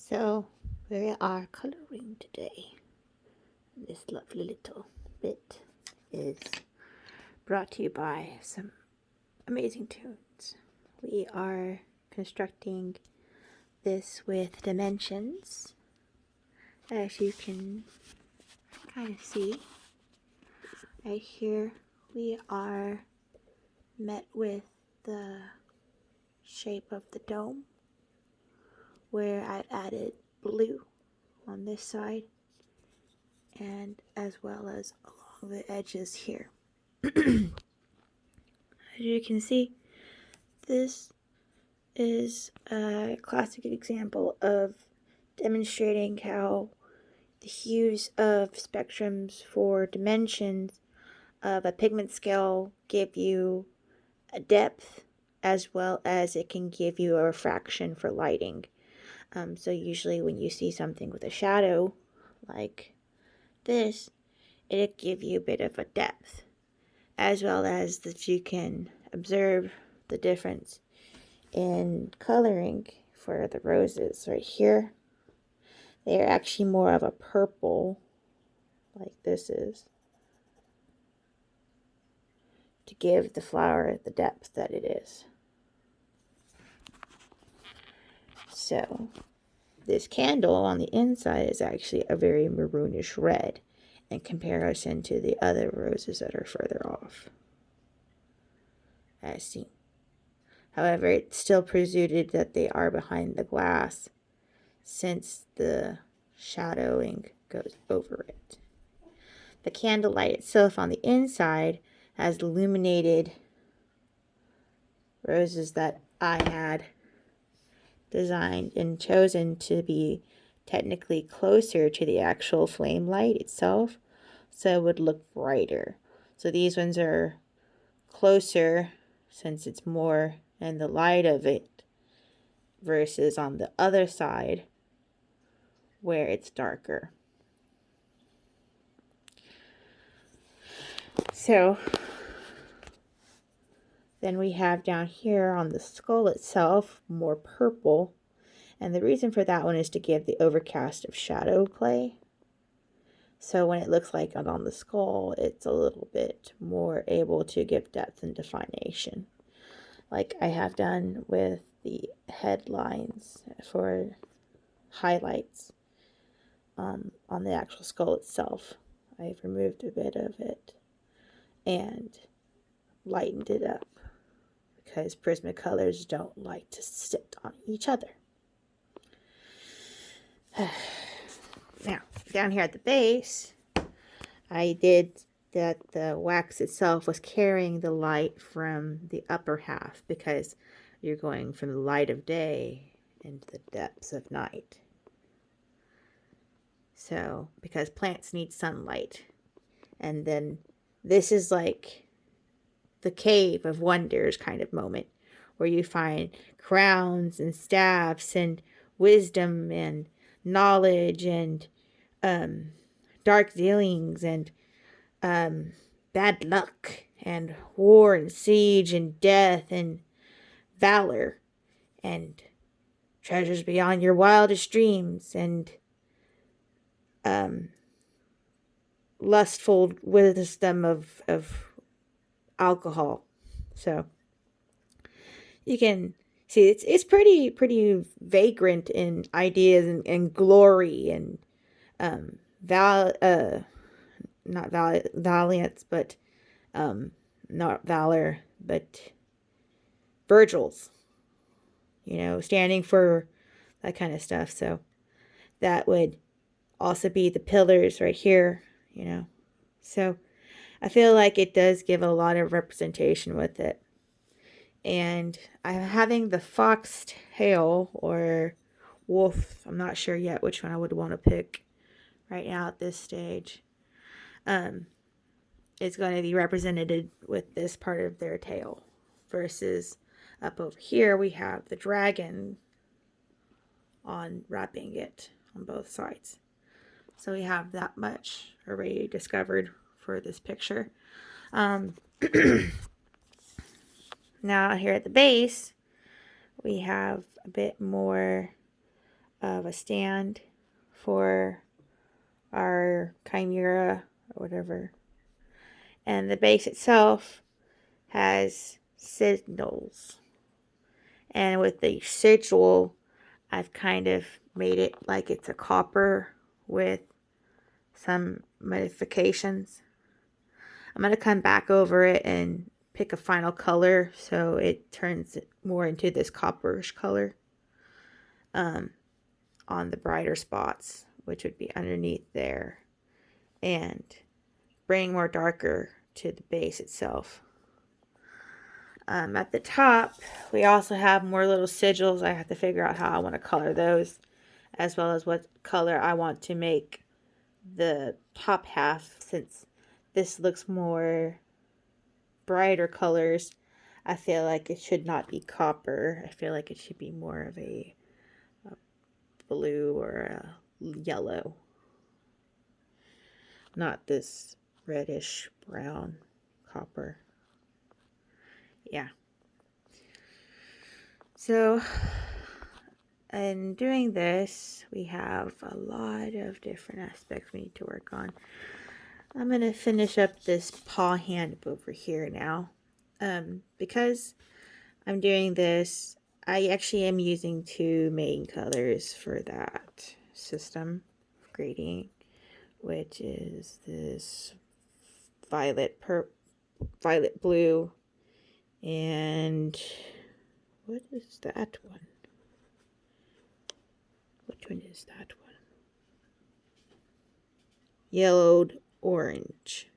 So we are coloring today. This lovely little bit is brought to you by some amazing tunes. We are constructing this with dimensions, as you can kind of see. Right here we are met with the shape of the dome, where I've added blue on this side and as well as along the edges here. As you can see, this is a classic example of demonstrating how the hues of spectrums for dimensions of a pigment scale give you a depth, as well as it can give you a refraction for lighting. So usually when you see something with a shadow like this, it'll give you a bit of a depth, as well as that you can observe the difference in coloring for the roses. Right here, they are actually more of a purple, like this is, to give the flower the depth that it is. So this candle on the inside is actually a very maroonish red in comparison to the other roses that are further off, as seen. However, it's still presumed that they are behind the glass, since the shadowing goes over it. The candlelight itself on the inside has illuminated roses that I had designed and chosen to be technically closer to the actual flame light itself, so it would look brighter. So these ones are closer since it's more in the light of it, versus on the other side where it's darker. So then we have down here on the skull itself more purple, and the reason for that one is to give the overcast of shadow play. So when it looks like on the skull, it's a little bit more able to give depth and definition, like I have done with the headlines for highlights on the actual skull itself. I've removed a bit of it and lightened it up, because Prismacolors don't like to sit on each other. Now, down here at the base, I did that the wax itself was carrying the light from the upper half, because you're going from the light of day into the depths of night. So, because plants need sunlight. And then this is like the cave of wonders kind of moment, where you find crowns and staffs and wisdom and knowledge and dark dealings and bad luck and war and siege and death and valor and treasures beyond your wildest dreams and lustful wisdom of alcohol. So you can see it's pretty vagrant in ideas and glory and not valiance, but not valor, but Virgil's, standing for that kind of stuff. So that would also be the pillars right here, So I feel like it does give a lot of representation with it. And I'm having the fox tail or wolf, I'm not sure yet which one I would want to pick right now at this stage. It's going to be represented with this part of their tail, versus up over here we have the dragon on wrapping it on both sides. So we have that much already discovered for this picture. Now here at the base, we have a bit more of a stand for our chimera or whatever. And the base itself has signals. And with the sigil, I've kind of made it like it's a copper with some modifications. I'm going to come back over it and pick a final color so it turns it more into this copperish color on the brighter spots, which would be underneath there, and bring more darker to the base itself. At the top, we also have more little sigils. I have to figure out how I want to color those, as well as what color I want to make the top half, since this looks more brighter colors. I feel like it should not be copper. I feel like it should be more of a blue or a yellow, not this reddish brown copper. Yeah. So in doing this, we have a lot of different aspects we need to work on. I'm going to finish up this paw hand over here now. Because I'm doing this, I actually am using two main colors for that system of grading, which is this violet blue, and what is that one? Which one is that one? Yellowed orange.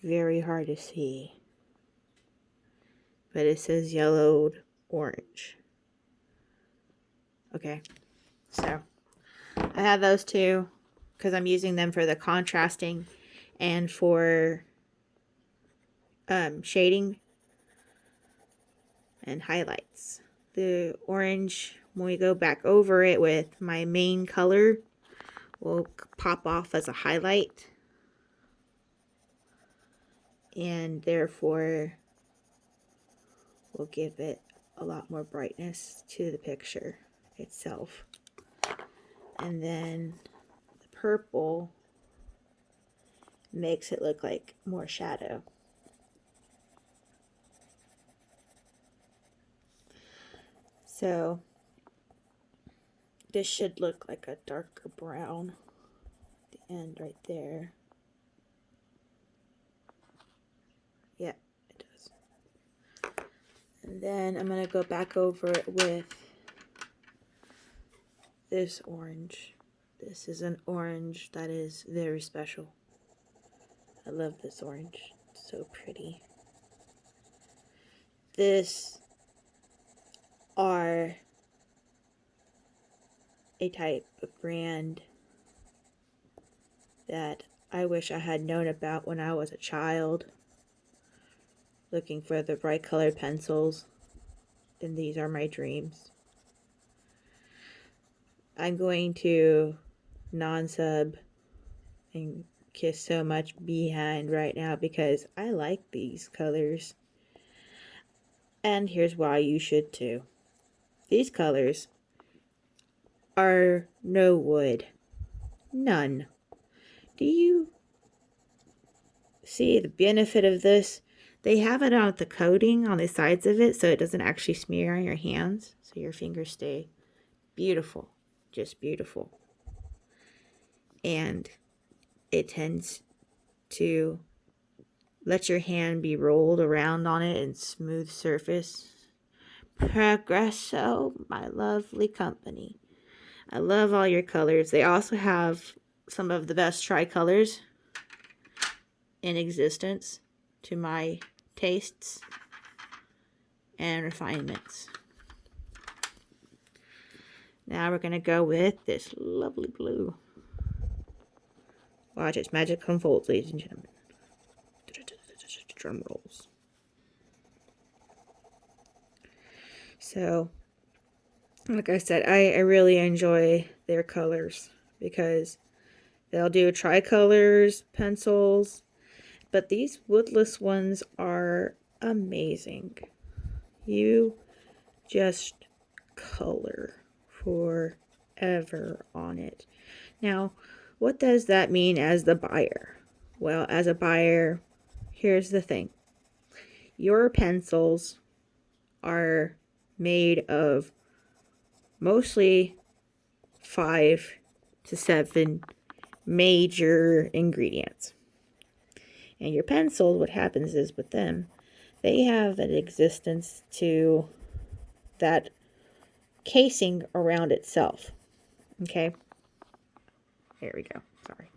Very hard to see, but it says yellowed orange. Okay, so I have those two because I'm using them for the contrasting and for shading and highlights. The orange, when we go back over it with my main color, will pop off as a highlight, and therefore will give it a lot more brightness to the picture itself. And then the purple makes it look like more shadow. So this should look like a darker brown at the end right there. Yeah, it does. And then I'm going to go back over it with this orange. This is an orange that is very special. I love this orange. It's so pretty. This are a type of brand that I wish I had known about when I was a child, looking for the bright colored pencils, and these are my dreams. I'm going to non-sub and kiss so much behind right now because I like these colors. And here's why you should too. These colors are no wood. None. Do you see the benefit of this? They have it on the coating on the sides of it so it doesn't actually smear on your hands, so your fingers stay beautiful, just beautiful. And it tends to let your hand be rolled around on it in smooth surface. Progresso, my lovely company. I love all your colors. They also have some of the best tricolors in existence to my tastes and refinements. Now we're going to go with this lovely blue. Watch its magic unfold, ladies and gentlemen. Drum rolls. So, like I said, I really enjoy their colors because they'll do tricolors, pencils, but these woodless ones are amazing. You just color forever on it. Now, what does that mean as the buyer? Well, as a buyer, here's the thing. Your pencils are made of mostly 5 to 7 major ingredients. And your pencils, what happens is with them, they have an existence to that casing around itself. Okay? There we go. Sorry.